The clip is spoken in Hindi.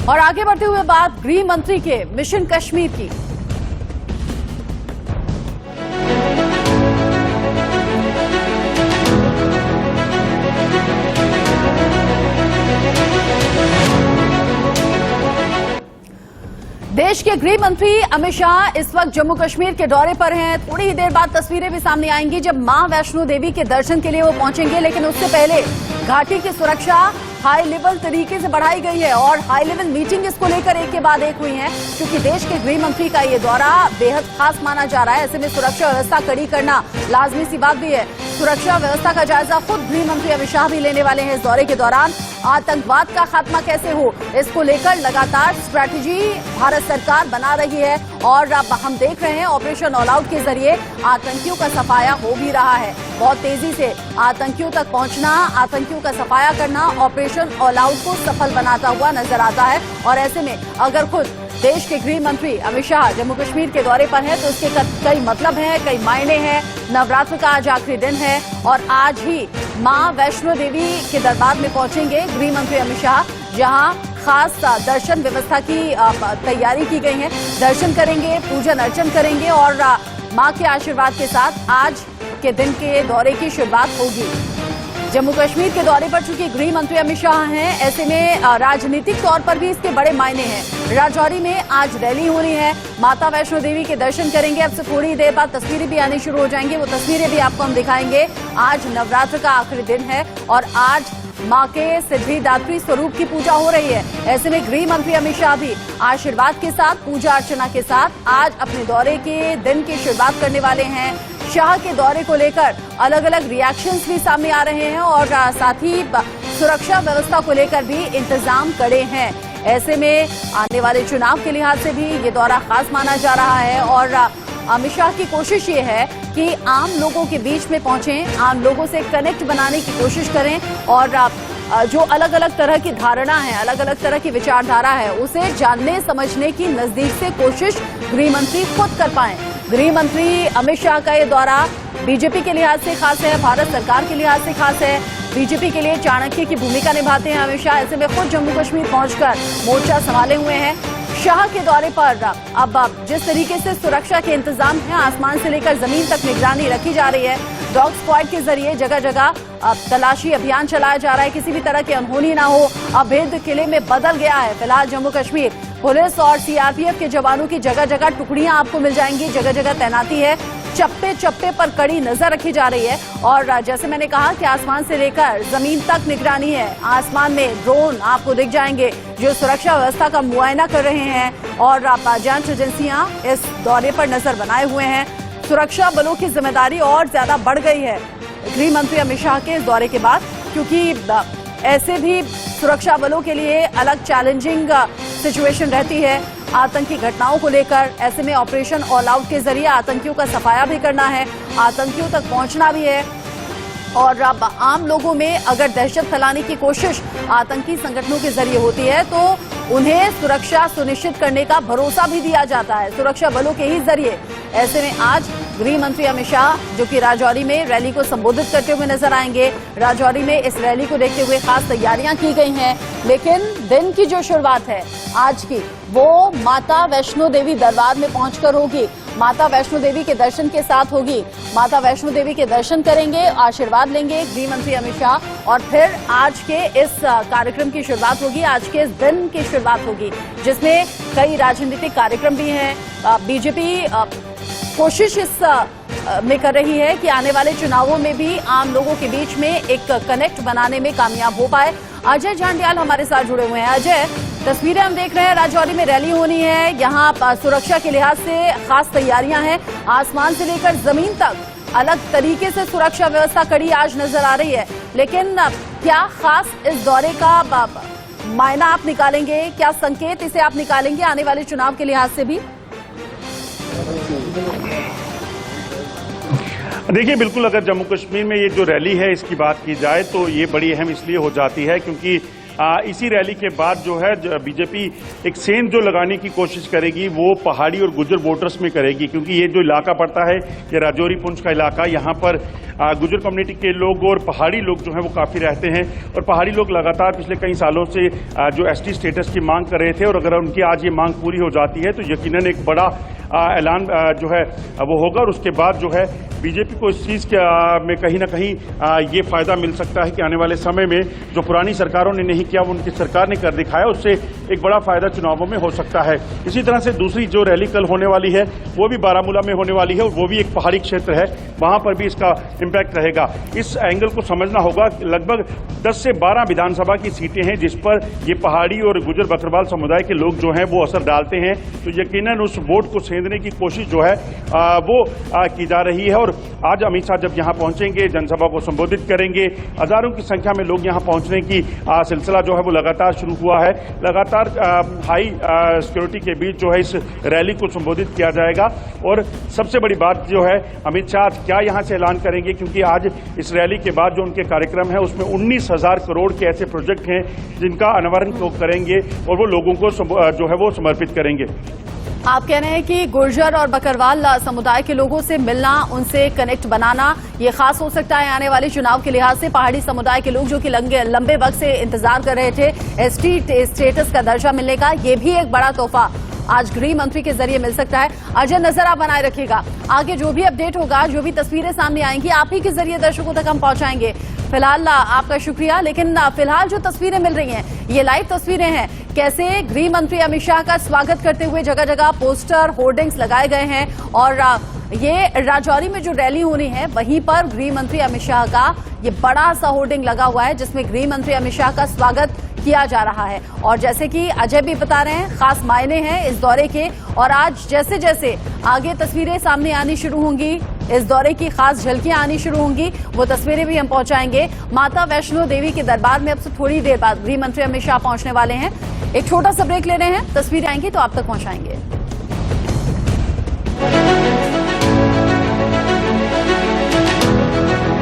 और आगे बढ़ते हुए बात गृह मंत्री के मिशन कश्मीर की। देश के गृह मंत्री अमित शाह इस वक्त जम्मू कश्मीर के दौरे पर हैं। थोड़ी ही देर बाद तस्वीरें भी सामने आएंगी जब मां वैष्णो देवी के दर्शन के लिए वो पहुंचेंगे, लेकिन उससे पहले घाटी की सुरक्षा हाई लेवल तरीके से बढ़ाई गई है और हाई लेवल मीटिंग इसको लेकर एक के बाद एक हुई है, क्योंकि देश के गृह मंत्री का ये दौरा बेहद खास माना जा रहा है। ऐसे में सुरक्षा व्यवस्था कड़ी करना लाजमी सी बात भी है। सुरक्षा व्यवस्था का जायजा खुद गृह मंत्री अमित शाह भी लेने वाले हैं इस दौरे के दौरान। आतंकवाद का खात्मा कैसे हो, इसको लेकर लगातार स्ट्रैटेजी भारत सरकार बना रही है और अब हम देख रहे हैं ऑपरेशन ऑल आउट के जरिए आतंकियों का सफाया हो भी रहा है। बहुत तेजी से आतंकियों तक पहुंचना, आतंकियों का सफाया करना ऑपरेशन ऑल आउट को सफल बनाता हुआ नजर आता है। और ऐसे में अगर खुद देश के गृह मंत्री अमित शाह जम्मू कश्मीर के दौरे पर हैं तो उसके कई मतलब हैं, कई मायने हैं। नवरात्र का आज आखिरी दिन है और आज ही मां वैष्णो देवी के दरबार में पहुंचेंगे गृह मंत्री अमित शाह, जहां खास दर्शन व्यवस्था की तैयारी की गई है। दर्शन करेंगे, पूजन अर्चन करेंगे और मां के आशीर्वाद के साथ आज के दिन के दौरे की शुरुआत होगी। जम्मू कश्मीर के दौरे पर चूंकि गृह मंत्री अमित शाह हैं, ऐसे में राजनीतिक तौर पर भी इसके बड़े मायने हैं। राजौरी में आज रैली हो रही है, माता वैष्णो देवी के दर्शन करेंगे। अब से थोड़ी देर बाद तस्वीरें भी आनी शुरू हो जाएंगी, वो तस्वीरें भी आपको हम दिखाएंगे। आज नवरात्र का आखिरी दिन है और आज मां के सिद्धिदात्री स्वरूप की पूजा हो रही है। ऐसे में गृह मंत्री अमित शाह भी आशीर्वाद के साथ, पूजा अर्चना के साथ आज अपने दौरे के दिन की शुरुआत करने वाले हैं। शाह के दौरे को लेकर अलग अलग रिएक्शंस भी सामने आ रहे हैं और साथ ही सुरक्षा व्यवस्था को लेकर भी इंतजाम कड़े हैं। ऐसे में आने वाले चुनाव के लिहाज से भी ये दौरा खास माना जा रहा है और अमित शाह की कोशिश ये है कि आम लोगों के बीच में पहुंचें, आम लोगों से कनेक्ट बनाने की कोशिश करें और जो अलग अलग तरह की धारणा है, अलग अलग तरह की विचारधारा है, उसे जानने समझने की नजदीक से कोशिश गृह मंत्री खुद कर पाएं। गृह मंत्री अमित शाह का ये दौरा बीजेपी के लिहाज से खास है, भारत सरकार के लिहाज से खास है। बीजेपी के लिए चाणक्य की भूमिका निभाते हैं अमित शाह। ऐसे में खुद जम्मू कश्मीर पहुंचकर मोर्चा संभाले हुए हैं। शाह के दौरे पर अब जिस तरीके से सुरक्षा के इंतजाम है, आसमान से लेकर जमीन तक निगरानी रखी जा रही है। डॉग स्क्वाड के जरिए जगह जगह तलाशी अभियान चलाया जा रहा है, किसी भी तरह की अनहोनी ना हो। अभेद्य किले में बदल गया है फिलहाल जम्मू कश्मीर। पुलिस और सीआरपीएफ के जवानों की जगह जगह टुकड़ियां आपको मिल जाएंगी, जगह जगह तैनाती है। चप्पे चप्पे पर कड़ी नजर रखी जा रही है और जैसे मैंने कहा कि आसमान से लेकर जमीन तक निगरानी है। आसमान में ड्रोन आपको दिख जाएंगे जो सुरक्षा व्यवस्था का मुआयना कर रहे हैं और जांच एजेंसियां इस दौरे पर नजर बनाए हुए हैं। सुरक्षा बलों की जिम्मेदारी और ज्यादा बढ़ गई है गृह मंत्री अमित शाह के इस दौरे के बाद, क्योंकि ऐसे भी सुरक्षा बलों के लिए अलग चैलेंजिंग सिचुएशन रहती है आतंकी घटनाओं को लेकर। ऐसे में ऑपरेशन ऑल आउट के जरिए आतंकियों का सफाया भी करना है, आतंकियों तक पहुंचना भी है और अब आम लोगों में अगर दहशत फैलाने की कोशिश आतंकी संगठनों के जरिए होती है तो उन्हें सुरक्षा सुनिश्चित करने का भरोसा भी दिया जाता है सुरक्षा बलों के ही जरिए। ऐसे में आज गृह मंत्री अमित शाह जो कि राजौरी में रैली को संबोधित करते हुए नजर आएंगे। राजौरी में इस रैली को देखते हुए खास तैयारियां की गई हैं, लेकिन दिन की जो शुरुआत है आज की वो माता वैष्णो देवी दरबार में पहुंचकर होगी। माता वैष्णो देवी के दर्शन के साथ होगी। माता वैष्णो देवी के दर्शन करेंगे, आशीर्वाद लेंगे गृह मंत्री अमित शाह और फिर आज के इस कार्यक्रम की शुरुआत होगी, आज के इस दिन की शुरुआत होगी जिसमें कई राजनीतिक कार्यक्रम भी हैं। बीजेपी कोशिश इस में कर रही है कि आने वाले चुनावों में भी आम लोगों के बीच में एक कनेक्ट बनाने में कामयाब हो पाए। अजय जांडियाल हमारे साथ जुड़े हुए हैं। अजय, तस्वीरें हम देख रहे हैं, राजौरी में रैली होनी है, यहाँ सुरक्षा के लिहाज से खास तैयारियां हैं। आसमान से लेकर जमीन तक अलग तरीके से सुरक्षा व्यवस्था कड़ी आज नजर आ रही है, लेकिन क्या खास इस दौरे का मायना आप निकालेंगे, क्या संकेत इसे आप निकालेंगे आने वाले चुनाव के लिहाज से भी? देखिए, बिल्कुल अगर जम्मू कश्मीर में ये जो रैली है इसकी बात की जाए तो ये बड़ी अहम इसलिए हो जाती है क्योंकि इसी रैली के बाद जो है बीजेपी एक सेंध जो लगाने की कोशिश करेगी वो पहाड़ी और गुजर वोटर्स में करेगी, क्योंकि ये जो इलाका पड़ता है ये राजौरी पुंछ का इलाका, यहाँ पर गुजर कम्युनिटी के लोग और पहाड़ी लोग जो हैं वो काफ़ी रहते हैं और पहाड़ी लोग लगातार पिछले कई सालों से जो एसटी स्टेटस की मांग कर रहे थे और अगर उनकी आज ये मांग पूरी हो जाती है तो यकीनन एक बड़ा ऐलान जो है वो होगा और उसके बाद जो है बीजेपी को इस चीज़ में कहीं ना कहीं ये फायदा मिल सकता है कि आने वाले समय में जो पुरानी सरकारों ने नहीं किया वो उनकी सरकार ने कर दिखाया, उससे एक बड़ा फायदा चुनावों में हो सकता है। इसी तरह से दूसरी जो रैली कल होने वाली है वो भी बारामूला में होने वाली है और वो भी एक पहाड़ी क्षेत्र है, वहां पर भी इसका इम्पैक्ट रहेगा। इस एंगल को समझना होगा। लगभग 10 से 12 विधानसभा की सीटें हैं जिस पर ये पहाड़ी और गुजर बकरवाल समुदाय के लोग जो हैं वो असर डालते हैं, तो यकीनन उस वोट को सेंधने की कोशिश जो है वो की जा रही है। और आज अमित शाह जब यहाँ पहुंचेंगे, जनसभा को संबोधित करेंगे, हजारों की संख्या में लोग यहाँ पहुंचने की सिलसिला जो है वो लगातार शुरू हुआ है। लगातार हाई सिक्योरिटी के बीच जो है इस रैली को संबोधित किया जाएगा और सबसे बड़ी बात जो है अमित शाह क्या यहाँ से ऐलान करेंगे, क्योंकि आज इस रैली के बाद जो उनके कार्यक्रम है उसमें 19,000 करोड़ के ऐसे प्रोजेक्ट हैं जिनका अनावरण लोग करेंगे और वो लोगों को जो है वो समर्पित करेंगे। आप कह रहे हैं कि गुर्जर और बकरवाल समुदाय के लोगों से मिलना, उनसे कनेक्ट बनाना ये खास हो सकता है आने वाले चुनाव के लिहाज से। पहाड़ी समुदाय के लोग जो कि लंबे वक्त से इंतजार कर रहे थे एसटी स्टेटस का दर्जा मिलने का, ये भी एक बड़ा तोहफा आज गृह मंत्री के जरिए मिल सकता है। अजय, नजर आप बनाए रखिएगा, आगे जो भी अपडेट होगा, जो भी तस्वीरें सामने आएंगी आप ही के जरिए दर्शकों तक हम पहुंचाएंगे। फिलहाल आपका शुक्रिया, लेकिन फिलहाल जो तस्वीरें मिल रही हैं ये लाइव तस्वीरें हैं। कैसे गृह मंत्री अमित शाह का स्वागत करते हुए जगह जगह पोस्टर होर्डिंग्स लगाए गए हैं और ये राजौरी में जो रैली होनी है वहीं पर गृह मंत्री अमित शाह का ये बड़ा सा होर्डिंग लगा हुआ है जिसमें गृह मंत्री अमित शाह का स्वागत किया जा रहा है। और जैसे कि अजय भी बता रहे हैं, खास मायने हैं इस दौरे के और आज जैसे जैसे आगे तस्वीरें सामने आनी शुरू होंगी, इस दौरे की खास झलकियां आनी शुरू होंगी, वो तस्वीरें भी हम पहुंचाएंगे। माता वैष्णो देवी के दरबार में अब से थोड़ी देर बाद गृह मंत्री अमित शाह पहुंचने वाले हैं। एक छोटा सा ब्रेक ले रहे हैं, तस्वीरें आएंगी तो आप तक पहुंचाएंगे।